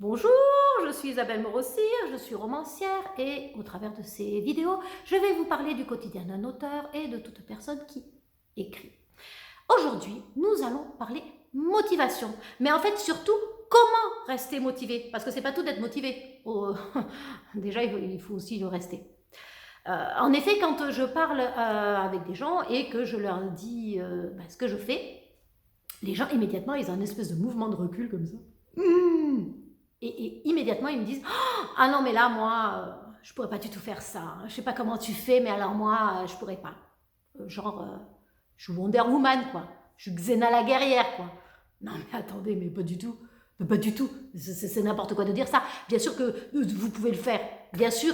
Bonjour, je suis Isabelle Morossir, je suis romancière et au travers de ces vidéos, je vais vous parler du quotidien d'un auteur et de toute personne qui écrit. Aujourd'hui, nous allons parler motivation, mais en fait surtout comment rester motivé, parce que c'est pas tout d'être motivé. Oh, déjà, il faut aussi le rester. En effet, quand je parle avec des gens et que je leur dis ce que je fais, les gens immédiatement ils ont une espèce de mouvement de recul comme ça. Et immédiatement ils me disent ah non mais là moi je pourrais pas du tout faire ça, je sais pas comment tu fais mais alors moi je pourrais pas. Je suis Wonder Woman quoi, je suis Xena la guerrière quoi. Non mais attendez mais pas du tout, mais pas du tout, c'est n'importe quoi de dire ça. Bien sûr que vous pouvez le faire, bien sûr.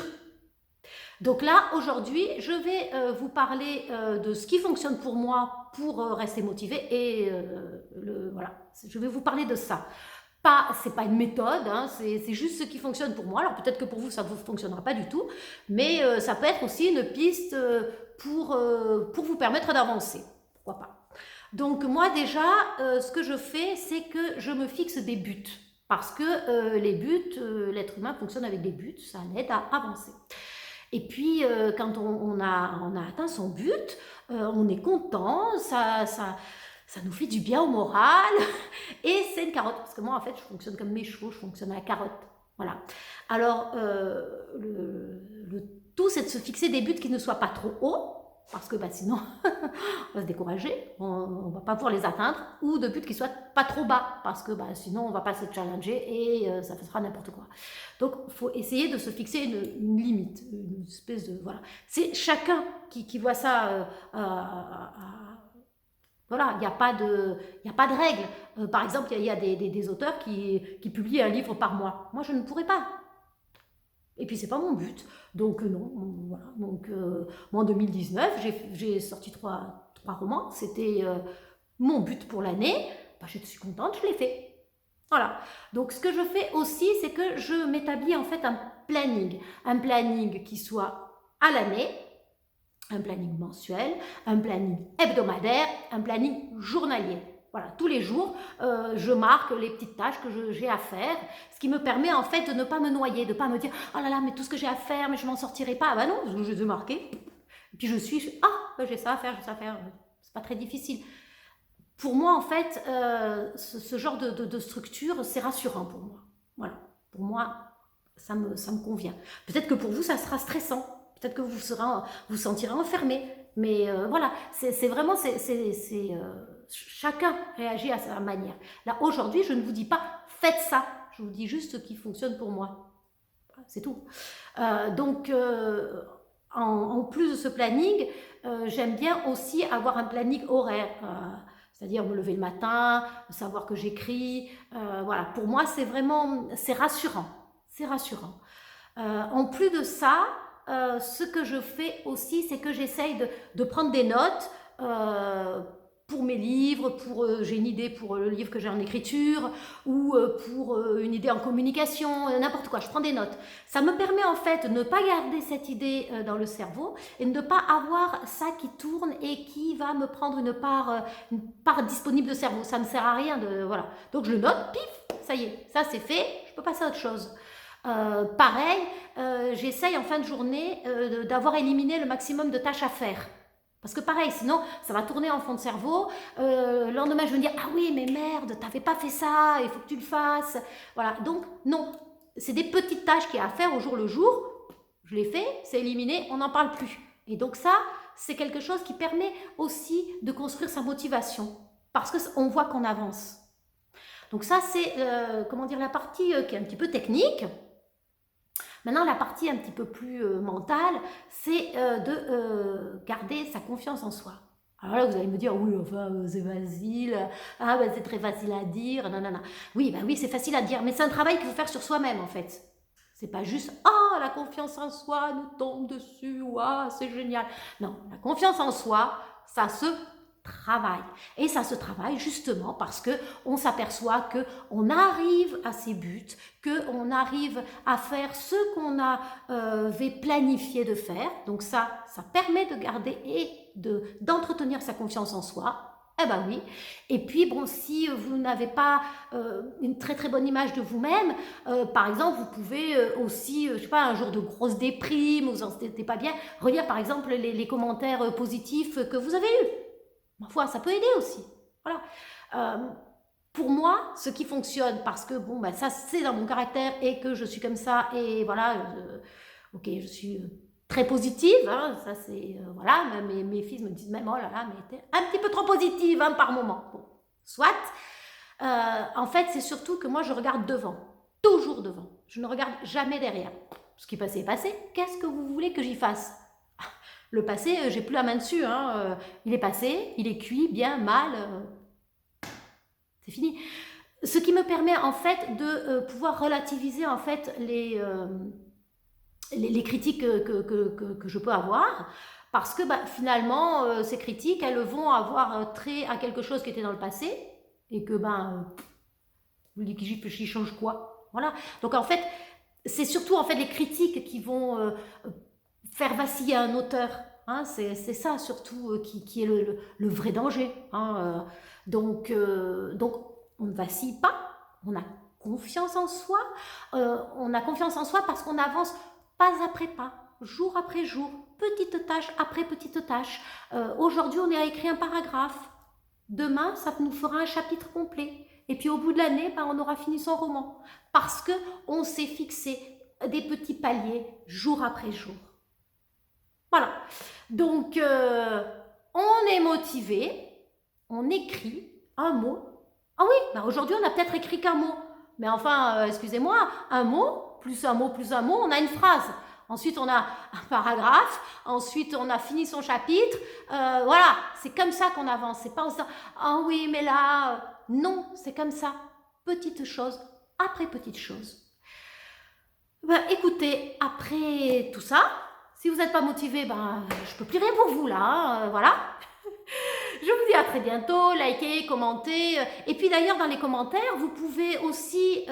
Donc là, aujourd'hui, je vais vous parler de ce qui fonctionne pour moi pour rester motivé et voilà, je vais vous parler de ça. C'est pas une méthode, hein, c'est juste ce qui fonctionne pour moi. Alors peut-être que pour vous, ça ne fonctionnera pas du tout, mais ça peut être aussi une piste pour vous permettre d'avancer. Pourquoi pas. Donc moi déjà, ce que je fais, c'est que je me fixe des buts. Parce que les buts, l'être humain fonctionne avec des buts, ça l'aide à avancer. Et puis, quand on a atteint son but, on est content, ça nous fait du bien au moral, et c'est une carotte. Parce que moi, en fait, je fonctionne comme mes chevaux, je fonctionne à la carotte. Voilà. Alors, le tout, c'est de se fixer des buts qui ne soient pas trop hauts, parce que sinon, on va se décourager, on ne va pas pouvoir les atteindre, ou de buts qui soient pas trop bas, parce que sinon on ne va pas se challenger et ça sera n'importe quoi. Donc il faut essayer de se fixer une limite, une espèce de... Voilà. C'est chacun qui voit ça... voilà, il n'y a pas de règle. Par exemple, il y a des auteurs qui publient un livre par mois. Moi, je ne pourrais pas. Et puis c'est pas mon but, donc non, voilà. Donc moi en 2019, j'ai sorti trois romans, c'était mon but pour l'année, je suis contente, je l'ai fait. Voilà, donc ce que je fais aussi, c'est que je m'établis en fait un planning qui soit à l'année, un planning mensuel, un planning hebdomadaire, un planning journalier. Voilà, tous les jours, je marque les petites tâches que j'ai à faire, ce qui me permet en fait de ne pas me noyer, de ne pas me dire « Oh là là, mais tout ce que j'ai à faire, mais je m'en sortirai pas. » Ah non, je les ai marqués. Et puis j'ai ça à faire, j'ai ça à faire. C'est pas très difficile. Pour moi, en fait, ce genre de structure, c'est rassurant pour moi. Voilà, pour moi, ça me convient. Peut-être que pour vous, ça sera stressant. Peut-être que vous sentirez enfermé. Mais voilà, c'est vraiment, chacun réagit à sa manière. Là, aujourd'hui, je ne vous dis pas faites ça. Je vous dis juste ce qui fonctionne pour moi. C'est tout. Donc, en plus de ce planning, j'aime bien aussi avoir un planning horaire. C'est-à-dire me lever le matin, savoir que j'écris. Voilà, pour moi, c'est rassurant. C'est rassurant. En plus de ça, ce que je fais aussi, c'est que j'essaye de prendre des notes pour mes livres, j'ai une idée pour le livre que j'ai en écriture, ou pour une idée en communication, n'importe quoi, je prends des notes. Ça me permet en fait de ne pas garder cette idée dans le cerveau et de ne pas avoir ça qui tourne et qui va me prendre une part disponible de cerveau. Ça ne sert à rien de... Voilà. Donc je note, pif, ça y est, ça c'est fait, je peux passer à autre chose. Pareil, j'essaye en fin de journée d'avoir éliminé le maximum de tâches à faire. Parce que pareil, sinon, ça va tourner en fond de cerveau. Le lendemain, je vais me dire « Ah oui, mais merde, t'avais pas fait ça, il faut que tu le fasses. » Voilà, donc non. C'est des petites tâches qu'il y a à faire au jour le jour. Je l'ai fait, c'est éliminé, on n'en parle plus. Et donc ça, c'est quelque chose qui permet aussi de construire sa motivation. Parce qu'on voit qu'on avance. Donc ça, c'est la partie qui est un petit peu technique. Maintenant, la partie un petit peu plus mentale, c'est de garder sa confiance en soi. Alors là, vous allez me dire, oui, enfin, c'est facile, c'est très facile à dire, nanana. Oui, oui, c'est facile à dire, mais c'est un travail qu'il faut faire sur soi-même, en fait. C'est pas juste, la confiance en soi nous tombe dessus, c'est génial. Non, la confiance en soi, ça se travaille. Et ça se travaille justement parce qu'on s'aperçoit qu'on arrive à ses buts, qu'on arrive à faire ce qu'on avait planifié de faire. Donc ça permet de garder et d'entretenir sa confiance en soi. Eh ben oui. Et puis bon, si vous n'avez pas une très très bonne image de vous-même, par exemple, vous pouvez aussi, je sais pas, un jour de grosse déprime, vous en sentez pas bien, relire par exemple les commentaires positifs que vous avez eus. Ma foi, ça peut aider aussi. Voilà. Euh, pour moi, ce qui fonctionne, parce que bon, ben, ça c'est dans mon caractère et que je suis comme ça, et voilà, ok, je suis très positive, hein, ça c'est, voilà, mes fils me disent même, oh là là, mais t'es un petit peu trop positive hein, par moment. Bon, soit. En fait, c'est surtout que moi je regarde devant, toujours devant. Je ne regarde jamais derrière. Ce qui est passé est passé. Qu'est-ce que vous voulez que j'y fasse? Le passé, j'ai plus la main dessus. Hein. Il est passé, il est cuit, bien, mal. C'est fini. Ce qui me permet en fait de pouvoir relativiser en fait les critiques que je peux avoir, parce que bah, finalement, ces critiques, elles vont avoir trait à quelque chose qui était dans le passé, et que ben, j'y change quoi? Voilà. Donc en fait, c'est surtout en fait les critiques qui vont faire vaciller un auteur. Hein, c'est ça surtout qui est le vrai danger. Hein, donc on ne vacille pas, on a confiance en soi. On a confiance en soi parce qu'on avance pas après pas, jour après jour, petite tâche après petite tâche. Aujourd'hui, on a écrit un paragraphe. Demain, ça nous fera un chapitre complet. Et puis au bout de l'année, ben, on aura fini son roman. Parce qu'on s'est fixé des petits paliers jour après jour. Voilà. Donc, on est motivé, on écrit un mot. Ah oui, ben aujourd'hui, on a peut-être écrit qu'un mot. Mais enfin, excusez-moi, un mot, plus un mot, plus un mot, on a une phrase. Ensuite, on a un paragraphe. Ensuite, on a fini son chapitre. Voilà, c'est comme ça qu'on avance. C'est pas en se disant, ah oui, mais là, non, c'est comme ça. Petite chose après petite chose. Ben, écoutez, après tout ça, si vous n'êtes pas motivé, ben, je peux plus rien pour vous là. Hein, voilà. Je vous dis à très bientôt, likez, commentez. Et puis d'ailleurs, dans les commentaires, vous pouvez aussi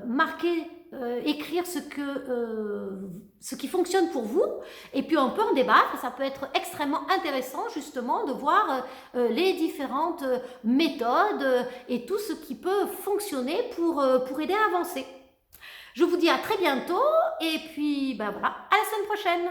marquer, écrire ce qui fonctionne pour vous. Et puis on peut en débattre. Ça peut être extrêmement intéressant justement de voir les différentes méthodes et tout ce qui peut fonctionner pour aider à avancer. Je vous dis à très bientôt et puis ben voilà, à la semaine prochaine.